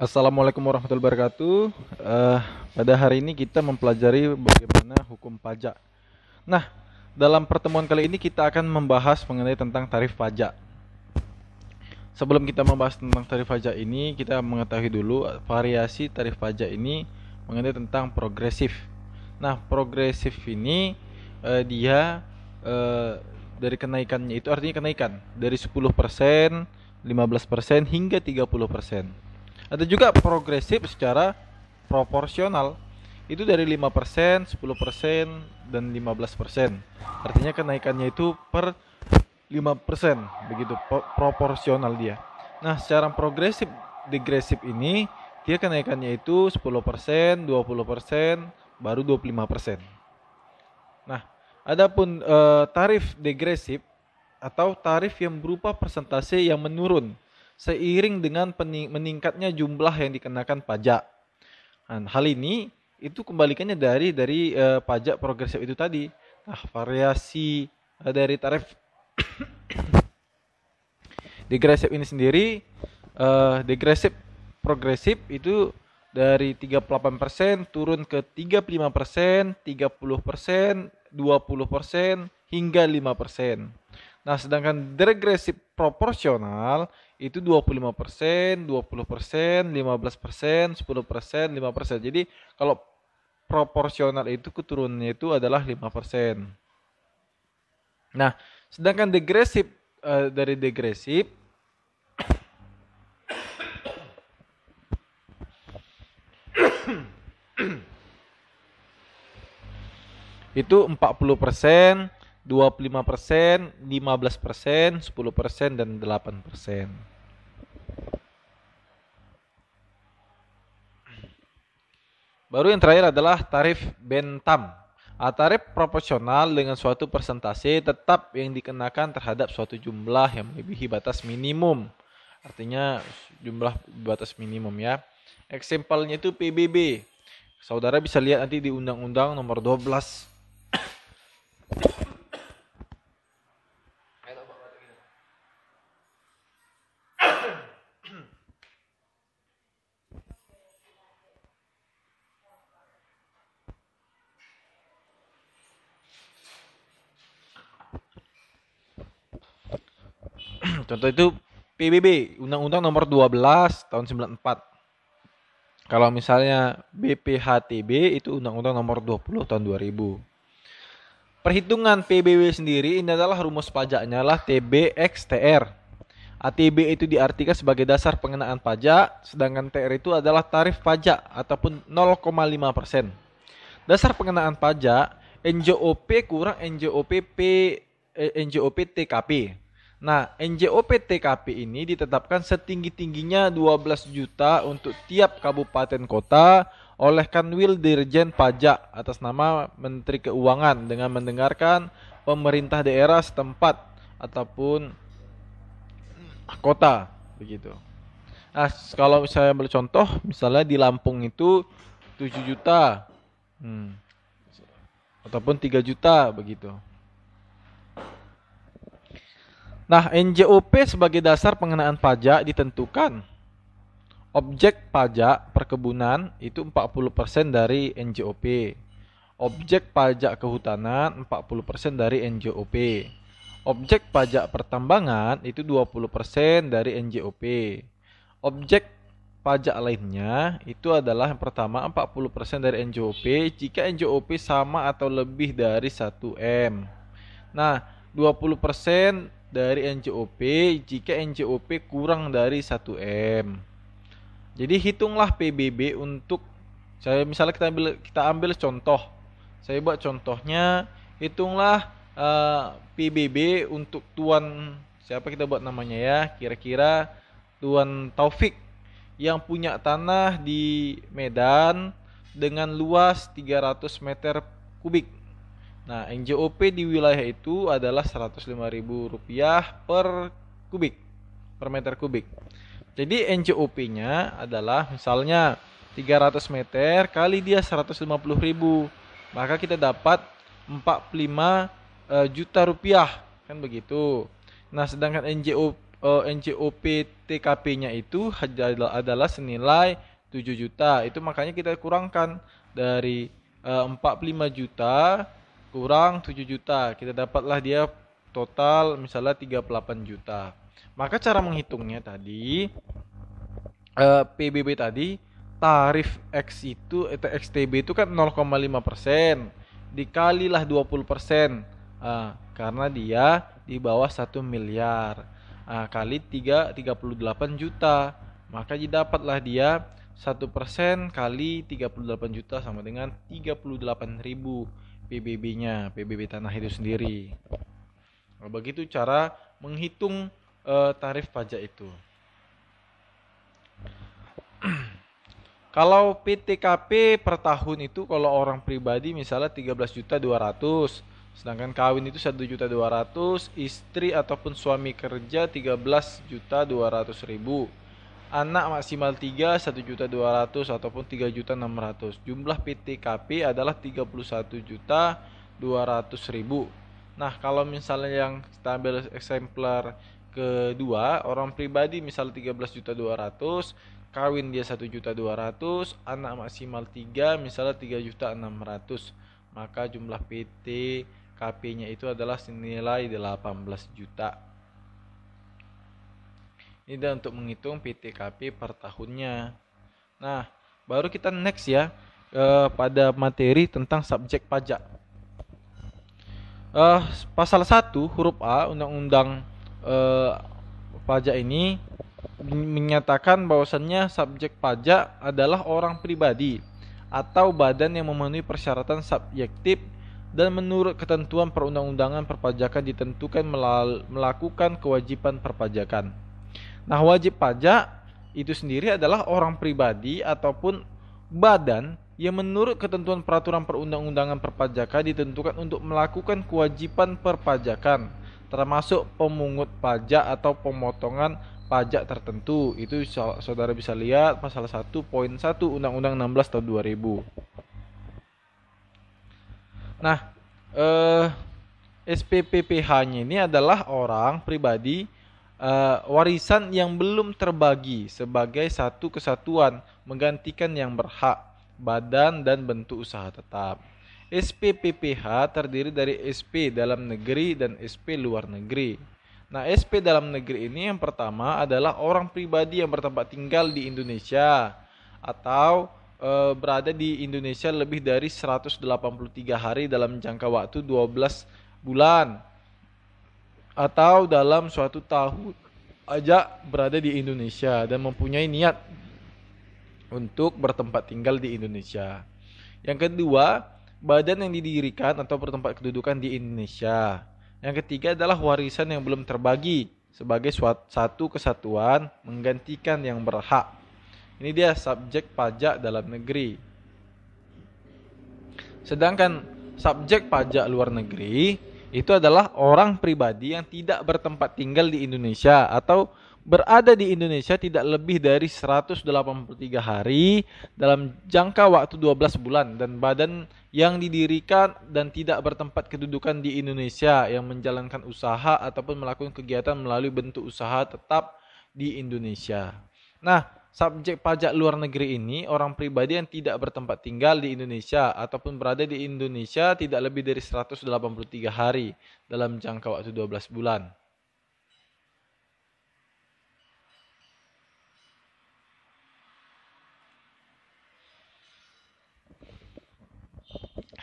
Assalamualaikum warahmatullahi wabarakatuh. Pada hari ini kita mempelajari bagaimana hukum pajak. Nah, dalam pertemuan kali ini kita akan membahas mengenai tentang tarif pajak. Sebelum kita membahas tentang tarif pajak ini, kita mengetahui dulu variasi tarif pajak ini mengenai tentang progresif. Nah, progresif ini dia dari kenaikannya itu artinya kenaikan dari 10%, 15% hingga 30%. Ada juga progresif secara proporsional. Itu dari 5%, 10%, dan 15%. Artinya kenaikannya itu per 5%, begitu proporsional dia. Nah, secara progresif degresif ini dia kenaikannya itu 10%, 20%, baru 25%. Nah, adapun tarif degresif atau tarif yang berupa persentase yang menurun seiring dengan meningkatnya jumlah yang dikenakan pajak. Nah, hal ini itu kembalikannya dari pajak progresif itu tadi. Nah, variasi dari tarif degresif ini sendiri, degresif progresif itu dari 38% turun ke 35%, 30%, 20% hingga 5%. Nah, sedangkan degresif proporsional itu 25%, 20%, 15%, 10%, 5%. Jadi kalau proporsional itu keturunannya itu adalah 5%. Nah, sedangkan degresif dari degresif itu 40%, 25%, 15%, 10%, dan 8%. Baru yang terakhir adalah tarif Bentham. Tarif proporsional dengan suatu persentase tetap yang dikenakan terhadap suatu jumlah yang melebihi batas minimum. Artinya jumlah batas minimum ya. Eksempelnya itu PBB. Saudara bisa lihat nanti di Undang-Undang nomor 12 contoh itu PBB, Undang-Undang nomor 12 tahun 94. Kalau misalnya BPHTB itu Undang-Undang nomor 20 tahun 2000. Perhitungan PBB sendiri ini adalah rumus pajaknya lah TBXTR. ATB itu diartikan sebagai dasar pengenaan pajak, sedangkan TR itu adalah tarif pajak ataupun 0,5%. Dasar pengenaan pajak NJOP kurang NJOP TKP. Nah, NJOP TKP ini ditetapkan setinggi-tingginya 12 juta untuk tiap kabupaten kota oleh Kanwil Dirjen Pajak atas nama Menteri Keuangan dengan mendengarkan pemerintah daerah setempat ataupun kota begitu. Nah, kalau saya ambil contoh, misalnya di Lampung itu 7 juta ataupun 3 juta begitu. Nah, NJOP sebagai dasar pengenaan pajak ditentukan. Objek pajak perkebunan itu 40% dari NJOP. Objek pajak kehutanan 40% dari NJOP. Objek pajak pertambangan itu 20% dari NJOP. Objek pajak lainnya itu adalah yang pertama 40% dari NJOP jika NJOP sama atau lebih dari 1M. Nah, 20% dari NJOP jika NJOP kurang dari 1M. Jadi hitunglah PBB untuk misalnya kita ambil contoh. Saya buat contohnya, hitunglah PBB untuk Tuan siapa kita buat namanya ya, kira-kira Tuan Taufik yang punya tanah di Medan dengan luas 300 meter kubik. Nah, NJOP di wilayah itu adalah Rp105.000 per kubik, per meter kubik. Jadi NJOP-nya adalah misalnya 300 meter kali dia 150.000. Maka kita dapat 45 juta rupiah, kan begitu. Nah, sedangkan NJOP TKP-nya itu adalah senilai 7 juta. Itu makanya kita kurangkan dari 45 juta kurang 7 juta. Kita dapatlah dia total misalnya 38 juta. Maka cara menghitungnya tadi PBB tadi tarif X itu XTB itu kan 0,5% dikalilah 20%. Karena dia di bawah 1 miliar. Kali 38 juta. Maka didapatlah dia 1% kali 38 juta sama dengan 38.000 PBB-nya, PBB tanah itu sendiri. Begitu cara menghitung tarif pajak itu. Kalau PTKP per tahun itu kalau orang pribadi misalnya 13.200.000, sedangkan kawin itu 1.200.000, istri ataupun suami kerja 13.200.000. Anak maksimal 3 1.200.000 ataupun 3.600.000. Jumlah PTKP adalah 31.200.000. Nah, kalau misalnya yang tabel eksemplar kedua, orang pribadi misalnya 13.200.000, kawin dia 1.200.000, anak maksimal 3 misalnya 3.600.000, maka jumlah PTKP-nya itu adalah senilai 18 juta. Ini adalah untuk menghitung PTKP per tahunnya. Nah, baru kita next ya pada materi tentang subjek pajak. Pasal 1 huruf A Undang-Undang pajak ini menyatakan bahwasannya subjek pajak adalah orang pribadi atau badan yang memenuhi persyaratan subjektif dan menurut ketentuan perundang-undangan perpajakan ditentukan melakukan kewajiban perpajakan. Nah, wajib pajak itu sendiri adalah orang pribadi ataupun badan yang menurut ketentuan peraturan perundang-undangan perpajakan ditentukan untuk melakukan kewajiban perpajakan, termasuk pemungut pajak atau pemotongan pajak tertentu. Itu saudara bisa lihat pasal 1 poin 1 Undang-Undang 16 tahun 2000. Nah, SPPPH-nya ini adalah orang pribadi warisan yang belum terbagi sebagai satu kesatuan menggantikan yang berhak, badan dan bentuk usaha tetap. SPPPH terdiri dari SP dalam negeri dan SP luar negeri. Nah, SP dalam negeri ini yang pertama adalah orang pribadi yang bertempat tinggal di Indonesia atau berada di Indonesia lebih dari 183 hari dalam jangka waktu 12 bulan atau dalam suatu tahun aja berada di Indonesia dan mempunyai niat untuk bertempat tinggal di Indonesia. Yang kedua, badan yang didirikan atau bertempat kedudukan di Indonesia. Yang ketiga adalah warisan yang belum terbagi sebagai satu kesatuan menggantikan yang berhak. Ini dia subjek pajak dalam negeri. Sedangkan subjek pajak luar negeri itu adalah orang pribadi yang tidak bertempat tinggal di Indonesia atau berada di Indonesia tidak lebih dari 183 hari dalam jangka waktu 12 bulan dan badan yang didirikan dan tidak bertempat kedudukan di Indonesia yang menjalankan usaha ataupun melakukan kegiatan melalui bentuk usaha tetap di Indonesia. Nah, subjek pajak luar negeri ini orang pribadi yang tidak bertempat tinggal di Indonesia ataupun berada di Indonesia tidak lebih dari 183 hari dalam jangka waktu 12 bulan.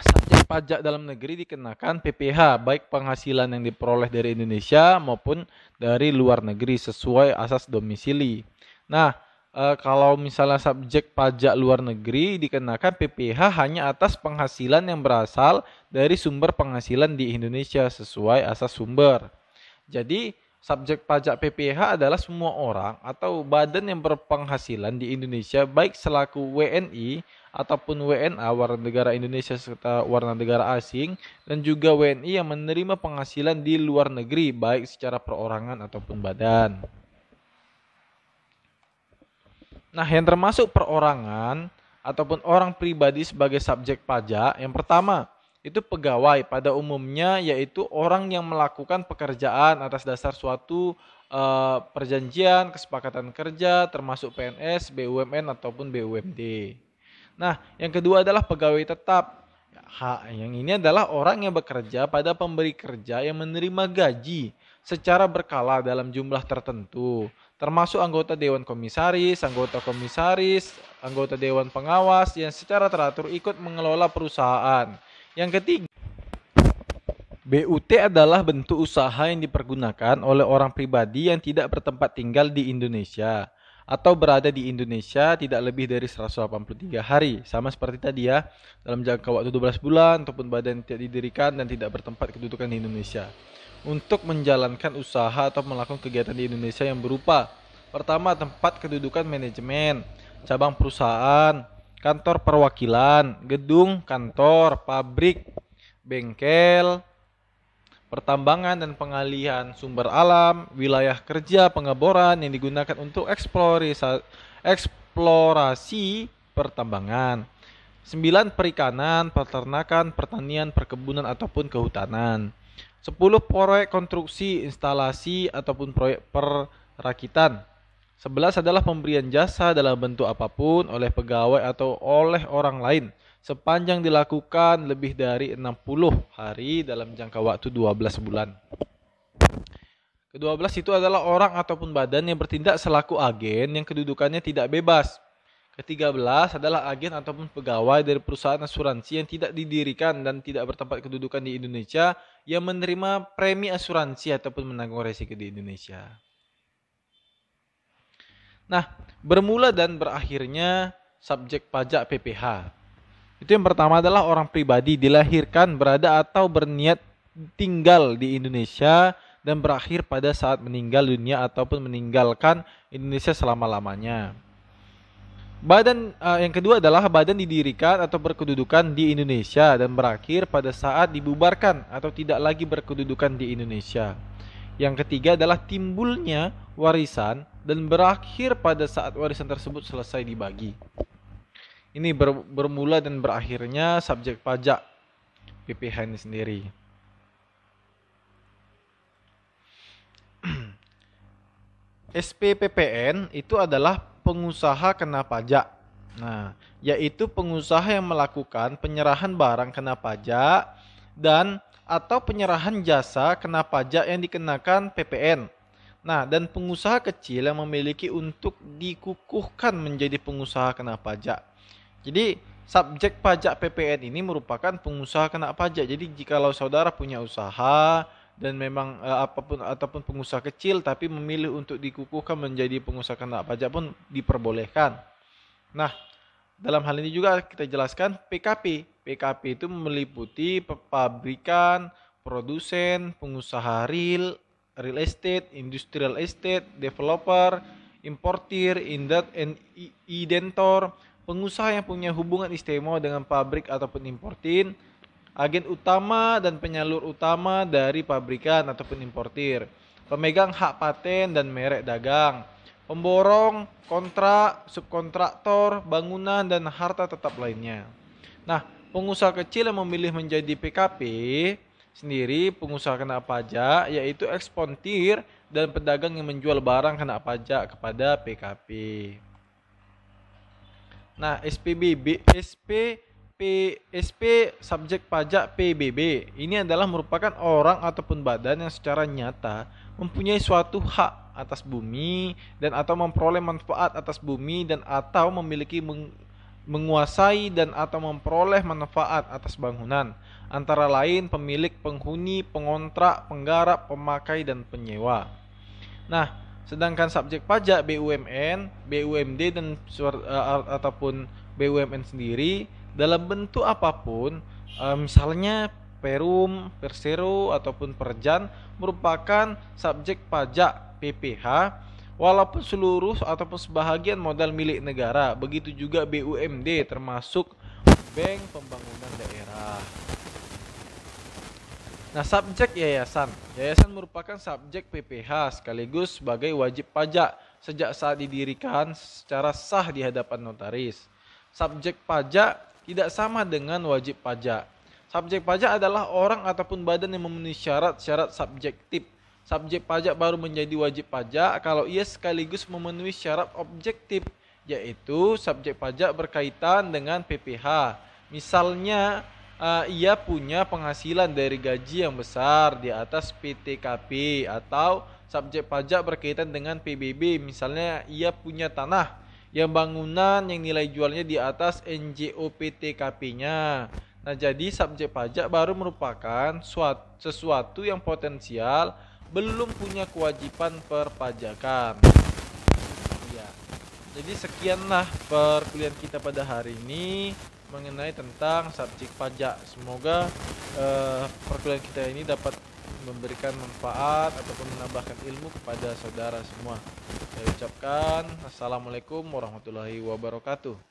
Subjek pajak dalam negeri dikenakan PPh baik penghasilan yang diperoleh dari Indonesia maupun dari luar negeri sesuai asas domisili. Nah, kalau misalnya subjek pajak luar negeri dikenakan PPh hanya atas penghasilan yang berasal dari sumber penghasilan di Indonesia sesuai asas sumber. Jadi subjek pajak PPh adalah semua orang atau badan yang berpenghasilan di Indonesia baik selaku WNI ataupun WNA warga negara Indonesia serta warga negara asing dan juga WNI yang menerima penghasilan di luar negeri baik secara perorangan ataupun badan. Nah, yang termasuk perorangan ataupun orang pribadi sebagai subjek pajak, yang pertama itu pegawai pada umumnya, yaitu orang yang melakukan pekerjaan atas dasar suatu perjanjian, kesepakatan kerja, termasuk PNS, BUMN ataupun BUMD. Nah, yang kedua adalah pegawai tetap. Yang ini adalah orang yang bekerja pada pemberi kerja yang menerima gaji secara berkala dalam jumlah tertentu, termasuk anggota Dewan Komisaris, anggota Dewan Pengawas yang secara teratur ikut mengelola perusahaan. Yang ketiga, BUT adalah bentuk usaha yang dipergunakan oleh orang pribadi yang tidak bertempat tinggal di Indonesia atau berada di Indonesia tidak lebih dari 183 hari. Sama seperti tadi ya, dalam jangka waktu 12 bulan ataupun badan yang tidak didirikan dan tidak bertempat kedudukan di Indonesia. Untuk menjalankan usaha atau melakukan kegiatan di Indonesia yang berupa: pertama, tempat kedudukan manajemen, cabang perusahaan, kantor perwakilan, gedung, kantor, pabrik, bengkel, pertambangan dan pengalihan sumber alam, wilayah kerja pengeboran yang digunakan untuk eksplorasi pertambangan. 9. Perikanan, peternakan, pertanian, perkebunan ataupun kehutanan. 10. Proyek konstruksi, instalasi ataupun proyek perakitan. 11 adalah pemberian jasa dalam bentuk apapun oleh pegawai atau oleh orang lain sepanjang dilakukan lebih dari 60 hari dalam jangka waktu 12 bulan. Ke-12 itu adalah orang ataupun badan yang bertindak selaku agen yang kedudukannya tidak bebas. Ke-13 adalah agen ataupun pegawai dari perusahaan asuransi yang tidak didirikan dan tidak bertempat kedudukan di Indonesia yang menerima premi asuransi ataupun menanggung risiko di Indonesia. Nah, bermula dan berakhirnya subjek pajak PPh. Itu yang pertama adalah orang pribadi dilahirkan, berada atau berniat tinggal di Indonesia dan berakhir pada saat meninggal dunia ataupun meninggalkan Indonesia selama-lamanya. Yang kedua adalah badan didirikan atau berkedudukan di Indonesia dan berakhir pada saat dibubarkan atau tidak lagi berkedudukan di Indonesia. Yang ketiga adalah timbulnya warisan dan berakhir pada saat warisan tersebut selesai dibagi. Ini bermula dan berakhirnya subjek pajak PPh ini sendiri. SPPPN itu adalah pengusaha kena pajak. Nah, yaitu pengusaha yang melakukan penyerahan barang kena pajak dan atau penyerahan jasa kena pajak yang dikenakan PPN. Nah, dan pengusaha kecil yang memiliki untuk dikukuhkan menjadi pengusaha kena pajak. Jadi subjek pajak PPN ini merupakan pengusaha kena pajak. Jadi jikalau saudara punya usaha dan memang ataupun pengusaha kecil tapi memilih untuk dikukuhkan menjadi pengusaha kena pajak pun diperbolehkan. Nah, dalam hal ini juga kita jelaskan PKP. PKP itu meliputi pabrikan, produsen, pengusaha real estate, industrial estate, developer, importir, indentor, pengusaha yang punya hubungan istimewa dengan pabrik ataupun importir, agen utama dan penyalur utama dari pabrikan ataupun importir, pemegang hak paten dan merek dagang, pemborong, kontrak, subkontraktor, bangunan, dan harta tetap lainnya. Nah, pengusaha kecil yang memilih menjadi PKP sendiri, pengusaha kena pajak, yaitu eksportir dan pedagang yang menjual barang kena pajak kepada PKP. Nah, SP subjek pajak PBB ini adalah merupakan orang ataupun badan yang secara nyata mempunyai suatu hak atas bumi dan atau memperoleh manfaat atas bumi dan atau memiliki menguasai dan atau memperoleh manfaat atas bangunan, antara lain pemilik, penghuni, pengontrak, penggarap, pemakai, dan penyewa. Nah, sedangkan subjek pajak BUMN, BUMD dan ataupun BUMN sendiri dalam bentuk apapun, misalnya Perum, Persero ataupun Perjan merupakan subjek pajak PPh walaupun seluruh ataupun sebahagian modal milik negara. Begitu juga BUMD termasuk Bank Pembangunan Daerah. Nah, subjek yayasan. Yayasan merupakan subjek PPh sekaligus sebagai wajib pajak sejak saat didirikan secara sah di hadapan notaris. Subjek pajak tidak sama dengan wajib pajak. Subjek pajak adalah orang ataupun badan yang memenuhi syarat-syarat subjektif. Subjek pajak baru menjadi wajib pajak kalau ia sekaligus memenuhi syarat objektif, yaitu subjek pajak berkaitan dengan PPh. Misalnya, ia punya penghasilan dari gaji yang besar di atas PTKP, atau subjek pajak berkaitan dengan PBB. Misalnya, ia punya tanah yang bangunan yang nilai jualnya di atas NJOP TKP-nya. Nah, jadi subjek pajak baru merupakan sesuatu yang potensial belum punya kewajiban perpajakan. Ya. Jadi sekianlah perkuliahan kita pada hari ini mengenai tentang subjek pajak. Semoga perkuliahan kita ini dapat memberikan manfaat ataupun menambahkan ilmu kepada saudara semua. Saya ucapkan assalamualaikum warahmatullahi wabarakatuh.